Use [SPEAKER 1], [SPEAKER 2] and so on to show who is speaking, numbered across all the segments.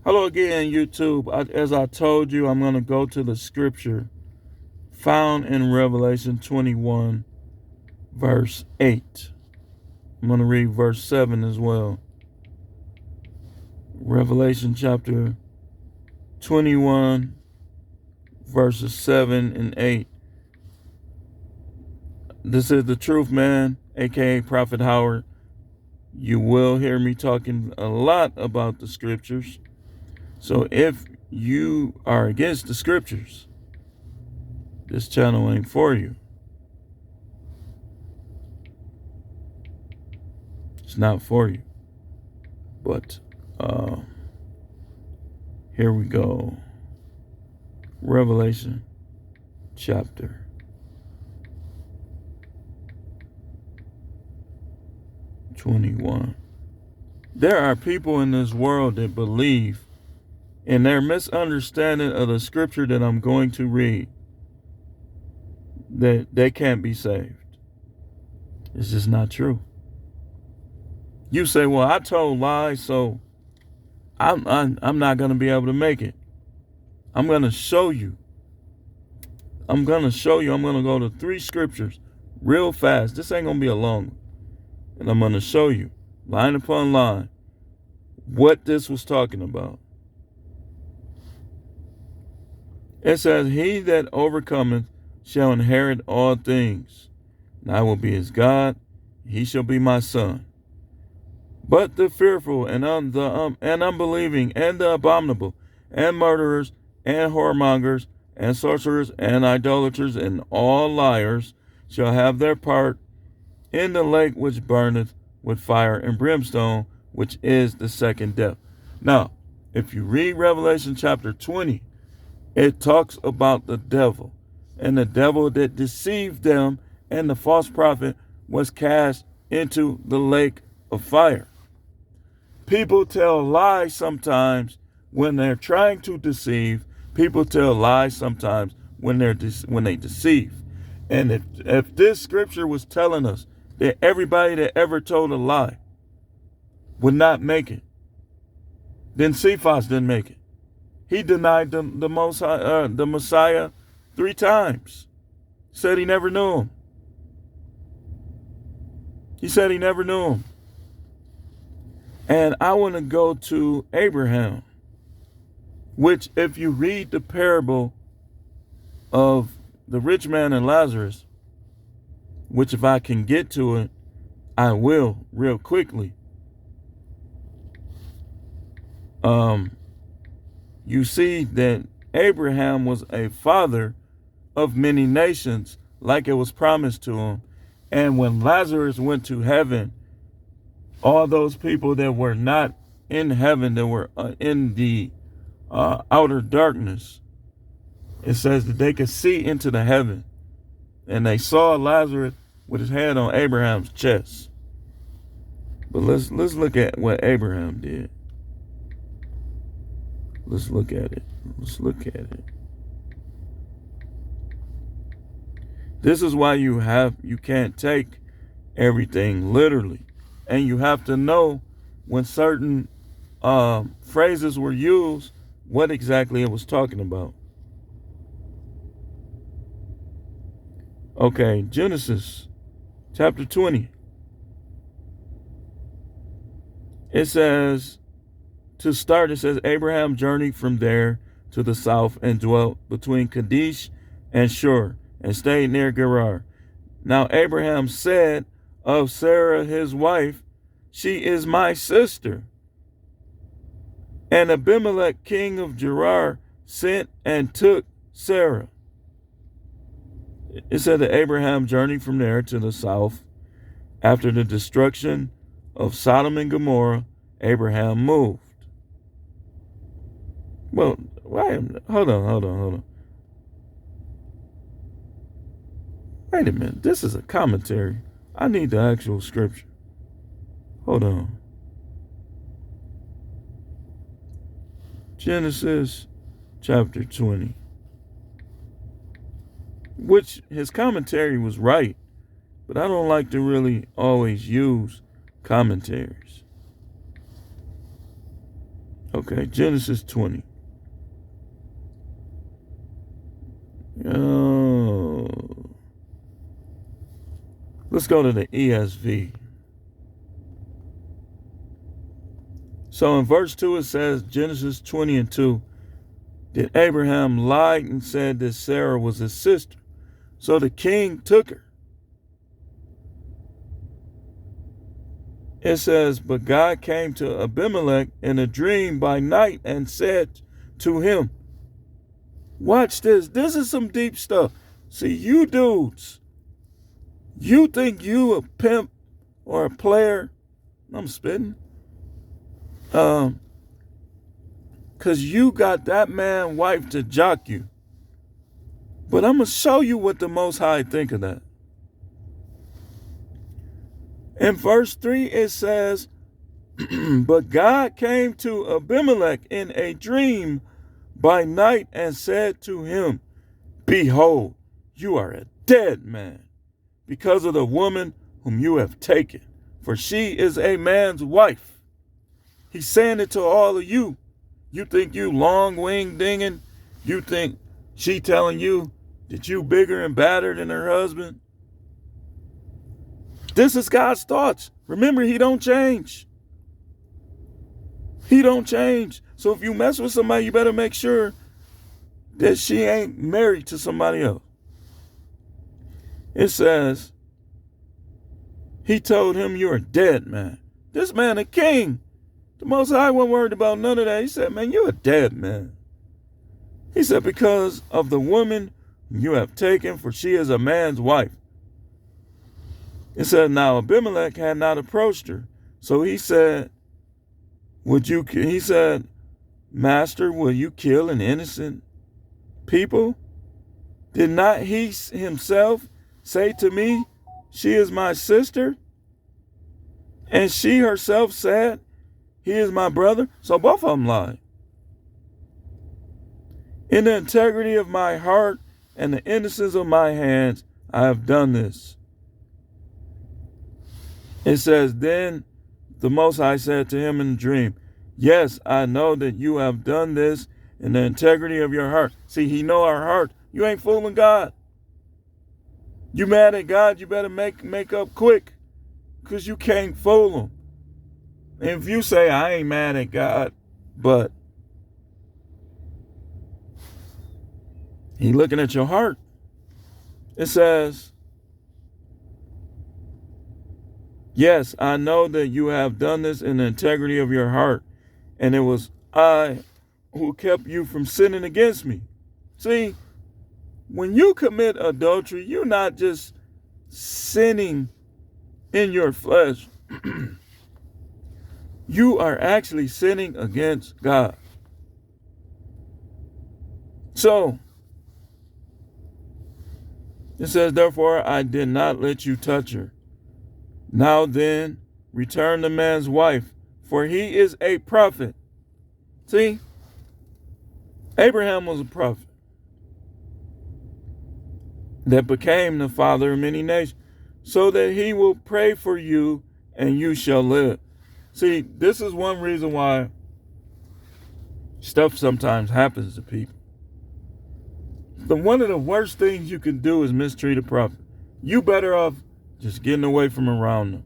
[SPEAKER 1] Hello again, YouTube. As I told you, I'm going to go to the scripture found in Revelation 21, verse 8. I'm going to read verse 7 as well. Revelation chapter 21, verses 7 and 8. This is the truth, man, aka Prophet Howard. You will hear me talking a lot about the scriptures. So if you are against the scriptures, this channel ain't for you. It's not for you. But here we go. Revelation chapter 21. There are people in this world that believe in their misunderstanding of the scripture that I'm going to read that they can't be saved. It's just not true. You say, well, I told lies, so I'm not going to be able to make it. I'm going to show you. I'm going to go to 3 scriptures real fast. This ain't going to be a long one. And I'm going to show you, line upon line, what this was talking about. It says, he that overcometh shall inherit all things, and I will be his God, he shall be my son. But the fearful and unbelieving and the abominable and murderers and whoremongers and sorcerers and idolaters and all liars shall have their part in the lake which burneth with fire and brimstone, which is the second death. Now, if you read Revelation chapter 20, it talks about the devil, and the devil that deceived them and the false prophet was cast into the lake of fire. People tell lies sometimes when they're trying to deceive. People tell lies sometimes when they deceive. And if this scripture was telling us that everybody that ever told a lie would not make it, then Cephas didn't make it. He denied the Messiah 3 times. Said he never knew him. He said he never knew him. And I want to go to Abraham, which if you read the parable of the rich man and Lazarus, which if I can get to it, I will real quickly. You see that Abraham was a father of many nations, like it was promised to him. And when Lazarus went to heaven, all those people that were not in heaven, that were in the outer darkness, it says that they could see into the heaven. And they saw Lazarus with his head on Abraham's chest. But let's look at what Abraham did. Let's look at it. Let's look at it. This is why you can't take everything literally. And you have to know when certain phrases were used, what exactly it was talking about. Okay, Genesis chapter 20. It says, to start, it says, Abraham journeyed from there to the south and dwelt between Kadesh and Shur and stayed near Gerar. Now Abraham said of Sarah his wife, she is my sister. And Abimelech king of Gerar sent and took Sarah. It said that Abraham journeyed from there to the south. After the destruction of Sodom and Gomorrah, Abraham moved. Well, hold on. Wait a minute. This is a commentary. I need the actual scripture. Hold on. Genesis chapter 20. Which his commentary was right, but I don't like to really always use commentaries. Okay, Genesis 20. Oh. Let's go to the ESV. So in verse 2 it says, Genesis 20 and 2, that Abraham lied and said that Sarah was his sister. So the king took her. It says, but God came to Abimelech in a dream by night and said to him, watch this. This is some deep stuff. See, you dudes, you think you a pimp or a player. I'm spitting. Because you got that man wife to jock you. But I'm going to show you what the Most High think of that. In verse 3 it says, but God came to Abimelech in a dream by night and said to him, behold, you are a dead man because of the woman whom you have taken, for she is a man's wife. He's saying it to all of you. You think you long wing dinging? You think she telling you that you bigger and badder than her husband? This is God's thoughts. Remember, he don't change. He don't change. So if you mess with somebody, you better make sure that she ain't married to somebody else. It says, he told him, you're a dead man. This man a king. The Most High wasn't worried about none of that. He said, man, you're a dead man. He said, because of the woman you have taken, for she is a man's wife. It said, now Abimelech had not approached her. So he said, he said, Master, will you kill an innocent people? Did not he himself say to me, she is my sister? And she herself said, he is my brother. So both of them lied. In the integrity of my heart and the innocence of my hands, I have done this. It says, then the Most High said to him in a dream, yes, I know that you have done this in the integrity of your heart. See, he know our heart. You ain't fooling God. You mad at God, you better make up quick, because you can't fool him. And if you say, I ain't mad at God, but he looking at your heart. It says, yes, I know that you have done this in the integrity of your heart, and it was I who kept you from sinning against me. See, when you commit adultery, you're not just sinning in your flesh. You are actually sinning against God. So, it says, therefore, I did not let you touch her. Now then, return the man's wife, for he is a prophet. See, Abraham was a prophet that became the father of many nations, so that he will pray for you and you shall live. See, this is one reason why stuff sometimes happens to people. One of the worst things you can do is mistreat a prophet. You better off just getting away from around them.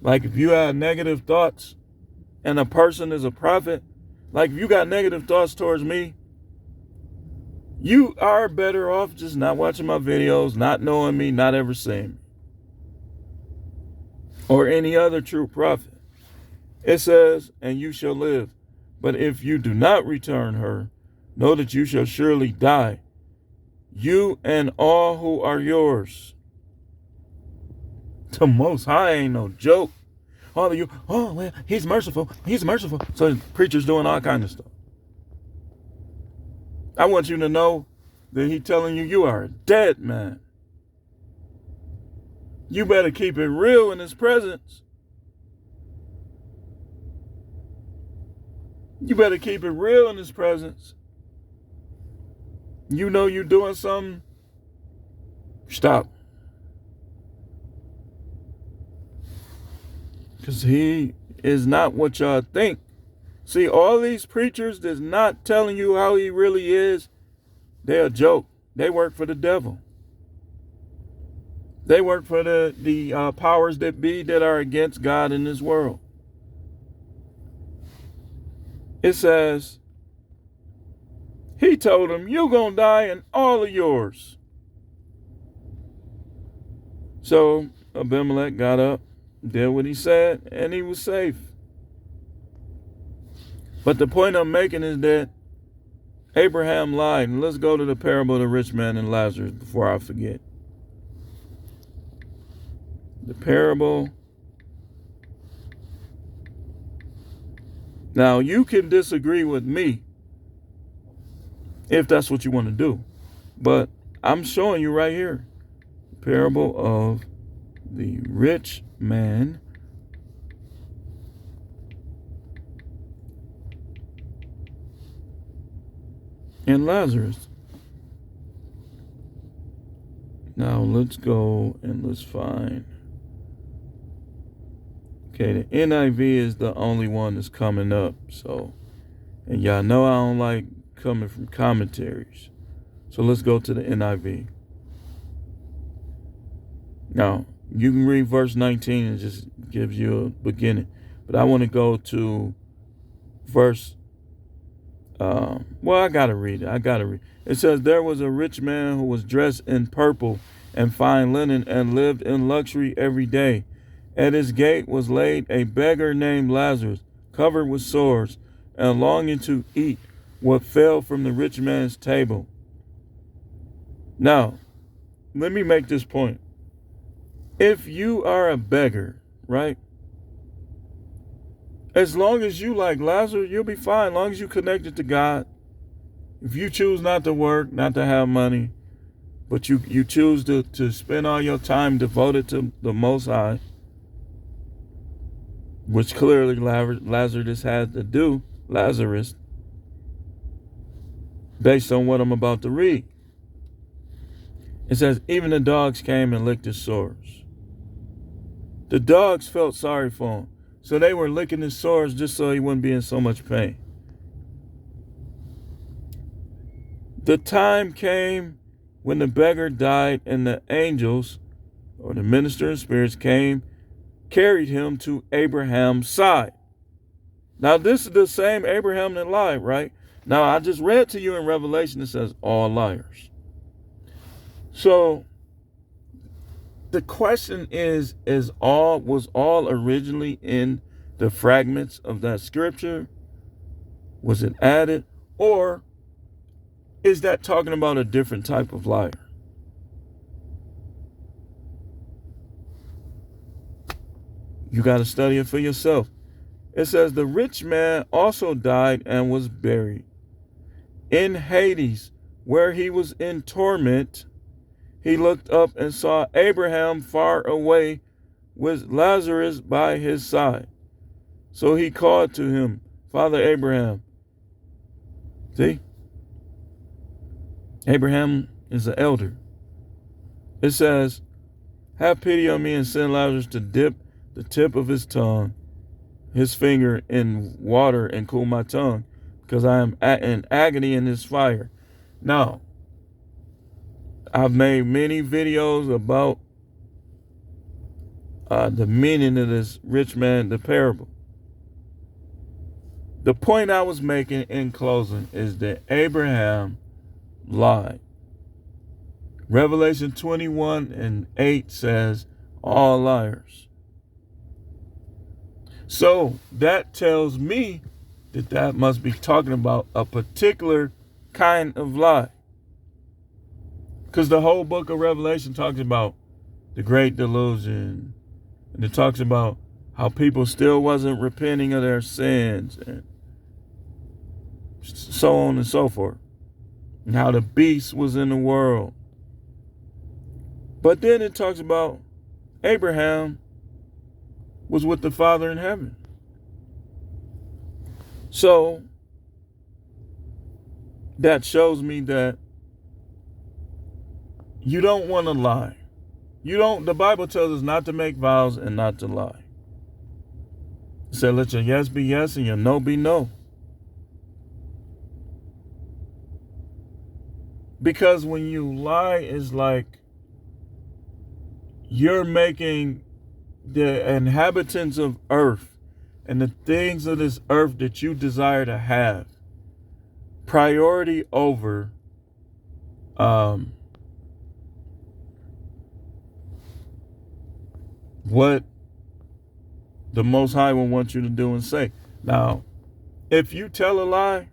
[SPEAKER 1] Like if you have negative thoughts and a person is a prophet, like if you got negative thoughts towards me, you are better off just not watching my videos, not knowing me, not ever seeing me. Or any other true prophet. It says, and you shall live. But if you do not return her, know that you shall surely die, you and all who are yours. The Most High ain't no joke. All of you, oh, well, he's merciful. He's merciful. So preachers doing all kind of stuff. I want you to know that he's telling you you are a dead man. You better keep it real in his presence. You better keep it real in his presence. You know you're doing something, stop. Because he is not what y'all think. See, all these preachers that's not telling you how he really is, they're a joke. They work for the devil. They work for the powers that be that are against God in this world. It says, he told him, you're going to die and all of yours. So Abimelech got up, did what he said, and he was safe. But the point I'm making is that Abraham lied. And let's go to the parable of the rich man and Lazarus before I forget. The parable. Now, you can disagree with me if that's what you want to do. But I'm showing you right here. Parable of the rich man and Lazarus. Now let's go and let's find. Okay, the NIV is the only one that's coming up. So, and y'all know I don't like coming from commentaries. So let's go to the NIV. Now, you can read verse 19 and just gives you a beginning. But I want to go to verse, I got to read it. It says, there was a rich man who was dressed in purple and fine linen and lived in luxury every day. At his gate was laid a beggar named Lazarus, covered with sores and longing to eat what fell from the rich man's table. Now, let me make this point. If you are a beggar, right? As long as you like Lazarus, you'll be fine. As long as you connected to God. If you choose not to work, not to have money, but you choose to spend all your time devoted to the Most High, which clearly Lazarus had to do, based on what I'm about to read. It says, even the dogs came and licked his sores. The dogs felt sorry for him, so they were licking his sores just so he wouldn't be in so much pain. The time came when the beggar died and the angels, or the ministering spirits, carried him to Abraham's side. Now, this is the same Abraham that lied, right? Now, I just read to you in Revelation, it says all liars. So, the question was all originally in the fragments of that scripture? Was it added? Or is that talking about a different type of liar? You got to study it for yourself. It says, the rich man also died and was buried in Hades, where he was in torment. He looked up and saw Abraham far away with Lazarus by his side. So he called to him, Father Abraham. See? Abraham is the elder. It says, have pity on me and send Lazarus to dip the tip of his finger in water and cool my tongue, because I am in agony in this fire. Now, I've made many videos about the meaning of this rich man, the parable. The point I was making in closing is that Abraham lied. Revelation 21:8 says, all liars. So that tells me that must be talking about a particular kind of lie. Because the whole book of Revelation talks about the great delusion. And it talks about how people still wasn't repenting of their sins. And so on and so forth. And how the beast was in the world. But then it talks about Abraham was with the Father in heaven. So that shows me that you don't want to lie. The Bible tells us not to make vows and not to lie. said, let your yes be yes and your no be no. Because when you lie, it's like you're making the inhabitants of earth and the things of this earth that you desire to have priority over what the Most High will want you to do and say. Now, if you tell a lie,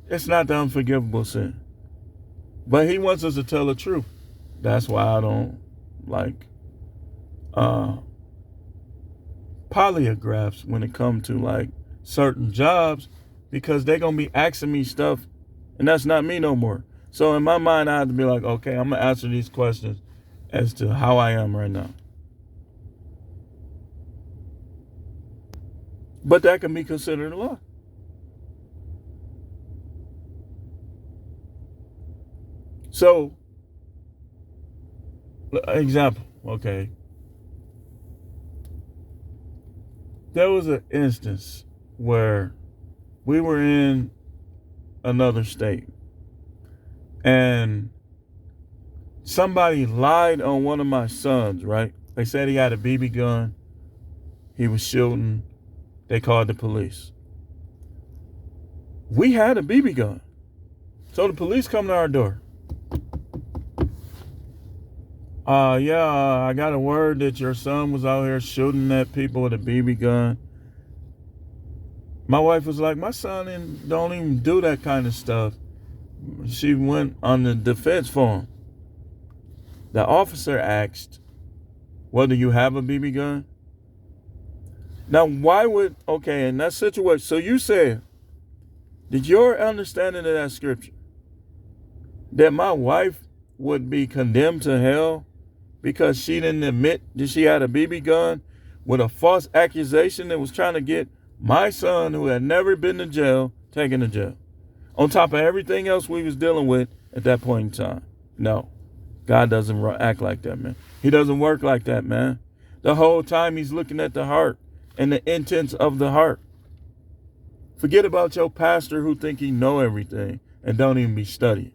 [SPEAKER 1] it's not the unforgivable sin. But he wants us to tell the truth. That's why I don't like polygraphs when it comes to like certain jobs, because they're going to be asking me stuff and that's not me no more. So in my mind, I have to be like, okay, I'm going to answer these questions as to how I am right now. But that can be considered a lie. So, example, okay. There was an instance where we were in another state and somebody lied on one of my sons, right? They said he had a BB gun. He was shooting. They called the police. We had a BB gun. So the police come to our door. Yeah, I got a word that your son was out here shooting at people with a BB gun. My wife was like, my son don't even do that kind of stuff. She went on the defense for him. The officer asked, well, do you have a BB gun? Now, why would, okay, in that situation, so you said, did your understanding of that scripture, that my wife would be condemned to hell because she didn't admit that she had a BB gun with a false accusation that was trying to get my son, who had never been to jail, taken to jail, on top of everything else we was dealing with at that point in time? No, God doesn't act like that, man. He doesn't work like that, man. The whole time he's looking at the heart and the intents of the heart. Forget about your pastor who think he know everything and don't even be studying.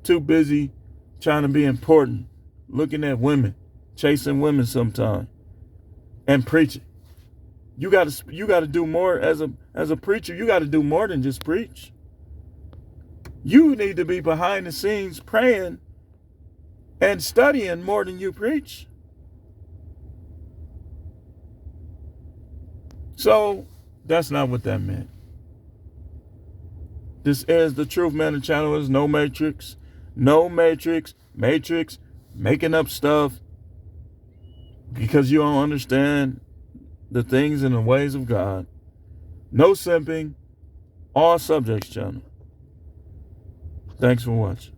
[SPEAKER 1] Too busy trying to be important, looking at women, chasing women sometime, and preaching. You got to do more as a preacher. You got to do more than just preach. You need to be behind the scenes praying and studying more than you preach. So that's not what that meant. This is the Truth Man. The channel is no matrix, making up stuff because you don't understand the things and the ways of God. No simping, all subjects channel. Thanks for watching.